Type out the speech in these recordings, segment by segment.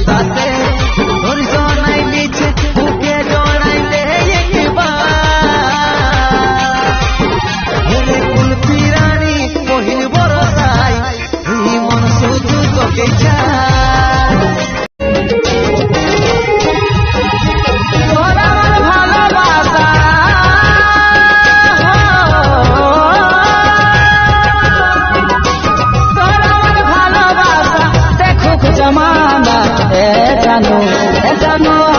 বাতাসে ধৈর্য নাই নিচে বুকে জড়াইলে একবার কুলফি রানী কহিল বরসাই এই মন শুধু তোকে চায় जमाना ए जानू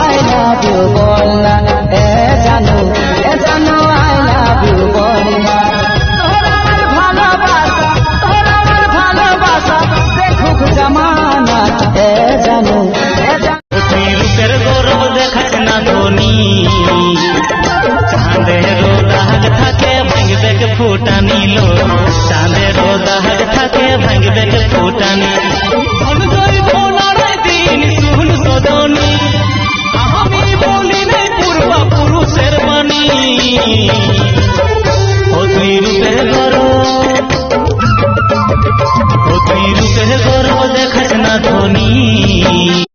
आई लव यू बोलना ए जानू आई लव यू बोलना भालोबासा देखुक जमाना ए जानू रूपेर गौरव देखास ना धोनी चाँदेरो दाग थाके भांग देख फुटा नीलो